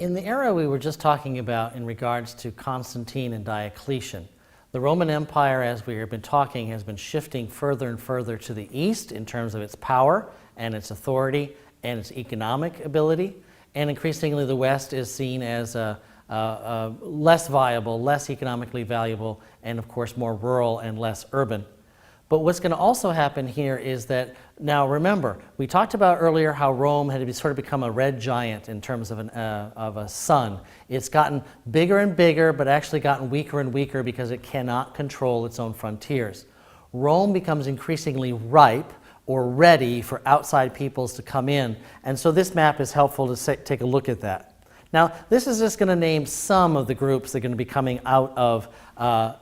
In the era we were just talking about in regards to Constantine and Diocletian, the Roman Empire, as we have been talking, has been shifting further and further to the east in terms of its power and its authority and its economic ability, and increasingly the West is seen as less viable, less economically valuable, and of course more rural and less urban. But what's going to also happen here is that, now remember, we talked about earlier how Rome had sort of become a red giant in terms of a sun. It's gotten bigger and bigger, but actually gotten weaker and weaker because it cannot control its own frontiers. Rome becomes increasingly ripe or ready for outside peoples to come in, and so this map is helpful to take a look at that. Now, this is just going to name some of the groups that are going to be coming out of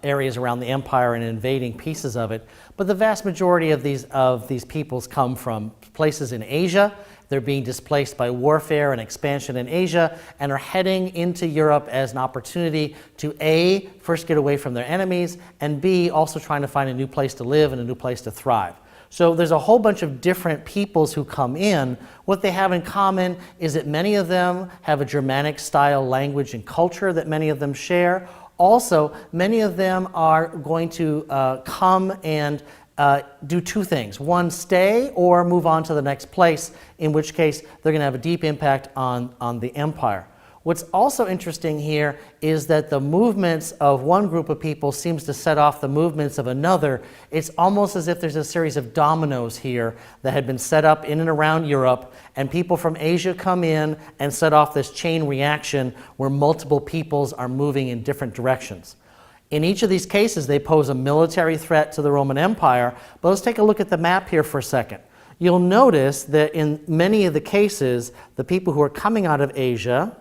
areas around the empire and invading pieces of it. But the vast majority of these peoples come from places in Asia. They're being displaced by warfare and expansion in Asia and are heading into Europe as an opportunity to A, first get away from their enemies, and B, also trying to find a new place to live and a new place to thrive. So there's a whole bunch of different peoples who come in. What they have in common is that many of them have a Germanic style language and culture that many of them share. Also, many of them are going to come and do two things. One, stay or move on to the next place, in which case they're going to have a deep impact on the empire. What's also interesting here is that the movements of one group of people seems to set off the movements of another. It's almost as if there's a series of dominoes here that had been set up in and around Europe, and people from Asia come in and set off this chain reaction where multiple peoples are moving in different directions. In each of these cases, they pose a military threat to the Roman Empire, but let's take a look at the map here for a second. You'll notice that in many of the cases, the people who are coming out of Asia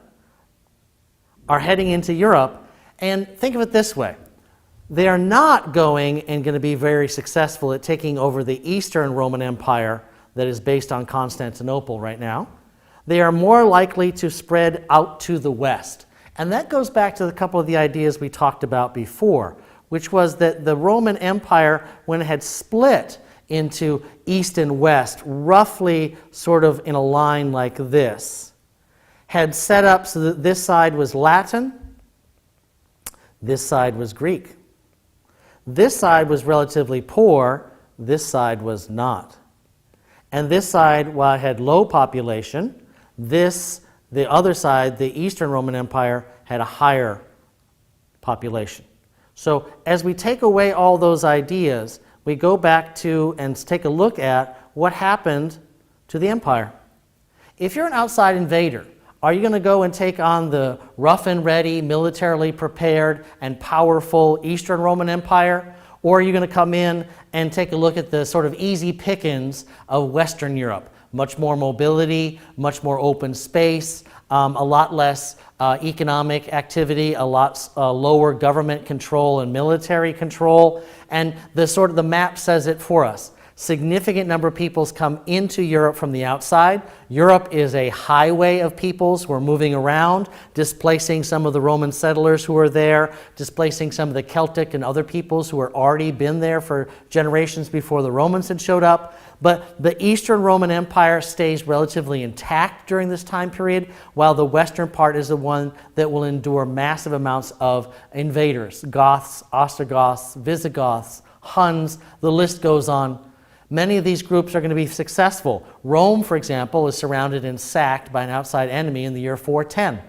are heading into Europe, and think of it this way. They are not going and going to be very successful at taking over the Eastern Roman Empire that is based on Constantinople right now. They are more likely to spread out to the west. And that goes back to a couple of the ideas we talked about before, which was that the Roman Empire, when it had split into east and west, roughly sort of in a line like this, had set up so that this side was Latin, this side was Greek. This side was relatively poor, this side was not. And this side, while it had low population, the other side, the Eastern Roman Empire, had a higher population. So as we take away all those ideas, we go back to and take a look at what happened to the empire. If you're an outside invader, are you going to go and take on the rough and ready, militarily prepared, and powerful Eastern Roman Empire? Or are you going to come in and take a look at the sort of easy pickings of Western Europe? Much more mobility, much more open space, a lot less economic activity, a lot lower government control and military control. And the map says it for us. Significant number of peoples come into Europe from the outside. Europe is a highway of peoples who are moving around, displacing some of the Roman settlers who are there, displacing some of the Celtic and other peoples who had already been there for generations before the Romans had showed up. But the Eastern Roman Empire stays relatively intact during this time period, while the western part is the one that will endure massive amounts of invaders. Goths, Ostrogoths, Visigoths, Huns, the list goes on. Many of these groups are going to be successful. Rome, for example, is surrounded and sacked by an outside enemy in the year 410.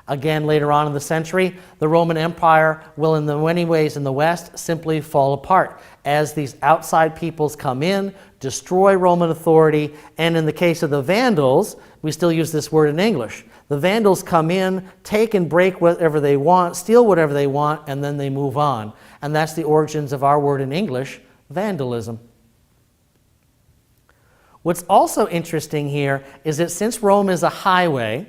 Again, later on in the century, the Roman Empire will, in many ways in the West, simply fall apart as these outside peoples come in, destroy Roman authority, and in the case of the Vandals, we still use this word in English. The Vandals come in, take and break whatever they want, steal whatever they want, and then they move on. And that's the origins of our word in English, vandalism. What's also interesting here is that since Rome is a highway,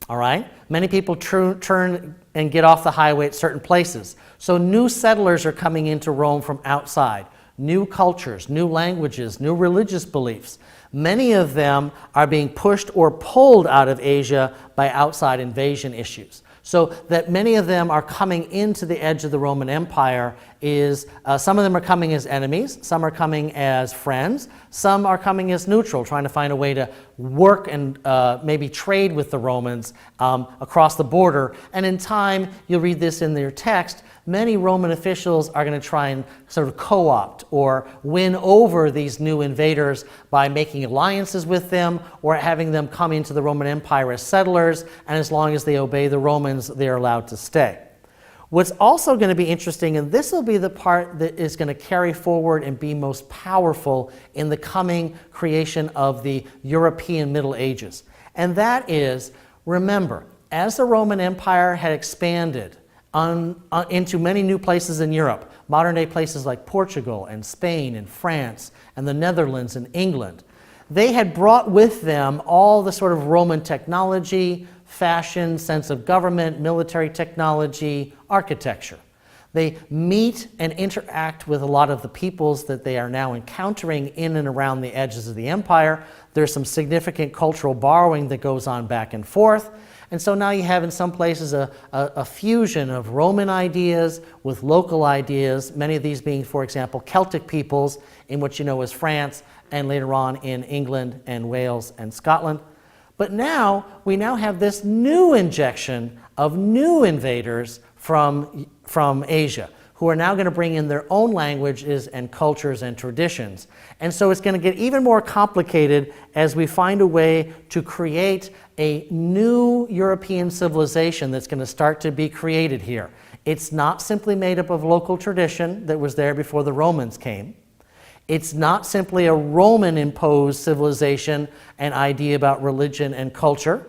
all right, many people turn and get off the highway at certain places. So new settlers are coming into Rome from outside. New cultures, new languages, new religious beliefs. Many of them are being pushed or pulled out of Asia by outside invasion issues. So that many of them are coming into the edge of the Roman Empire is, some of them are coming as enemies, some are coming as friends, some are coming as neutral, trying to find a way to work and maybe trade with the Romans across the border. And in time, you'll read this in their text, many Roman officials are going to try and sort of co-opt or win over these new invaders by making alliances with them or having them come into the Roman Empire as settlers, and as long as they obey the Romans, they're allowed to stay. What's also going to be interesting, and this will be the part that is going to carry forward and be most powerful in the coming creation of the European Middle Ages, and that is, remember, as the Roman Empire had expanded into many new places in Europe, modern-day places like Portugal and Spain and France and the Netherlands and England, they had brought with them all the sort of Roman technology, fashion, sense of government, military technology, architecture. They meet and interact with a lot of the peoples that they are now encountering in and around the edges of the empire. There's some significant cultural borrowing that goes on back and forth. And so now you have in some places a fusion of Roman ideas with local ideas, many of these being, for example, Celtic peoples in what you know as France, and later on in England and Wales and Scotland. But now, we now have this new injection of new invaders from Asia, who are now going to bring in their own languages and cultures and traditions. And so it's going to get even more complicated as we find a way to create a new European civilization that's going to start to be created here. It's not simply made up of local tradition that was there before the Romans came. It's not simply a Roman-imposed civilization and idea about religion and culture.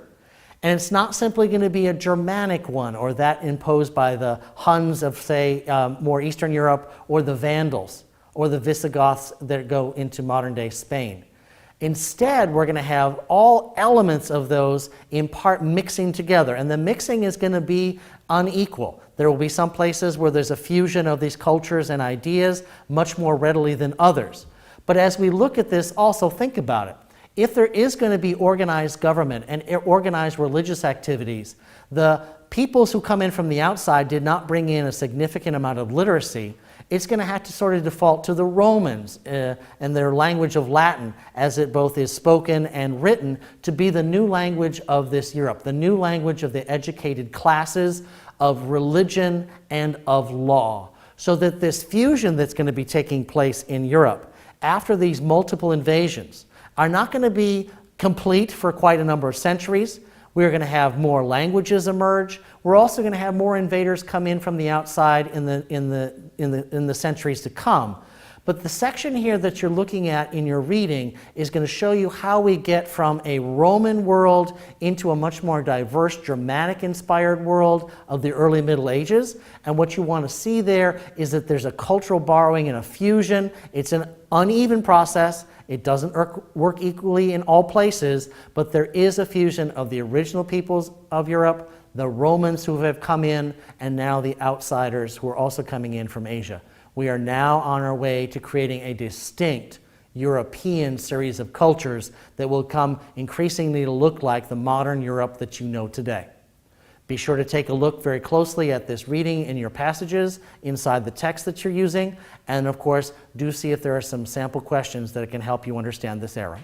And it's not simply going to be a Germanic one or that imposed by the Huns of, say, more Eastern Europe, or the Vandals or the Visigoths that go into modern-day Spain. Instead, we're going to have all elements of those in part mixing together, and the mixing is going to be unequal. There will be some places where there's a fusion of these cultures and ideas much more readily than others. But as we look at this, also think about it. If there is going to be organized government and organized religious activities, the peoples who come in from the outside did not bring in a significant amount of literacy. It's going to have to sort of default to the Romans and their language of Latin, as it both is spoken and written, to be the new language of this Europe, the new language of the educated classes, of religion, and of law. So that this fusion that's going to be taking place in Europe after these multiple invasions are not going to be complete for quite a number of centuries. We're going to have more languages emerge. We're also going to have more invaders come in from the outside in the centuries to come. But the section here that you're looking at in your reading is going to show you how we get from a Roman world into a much more diverse, Germanic-inspired world of the early Middle Ages. And what you want to see there is that there's a cultural borrowing and a fusion. It's an uneven process. It doesn't work equally in all places, but there is a fusion of the original peoples of Europe, the Romans who have come in, and now the outsiders who are also coming in from Asia. We are now on our way to creating a distinct European series of cultures that will come increasingly to look like the modern Europe that you know today. Be sure to take a look very closely at this reading in your passages inside the text that you're using, and of course, do see if there are some sample questions that can help you understand this era.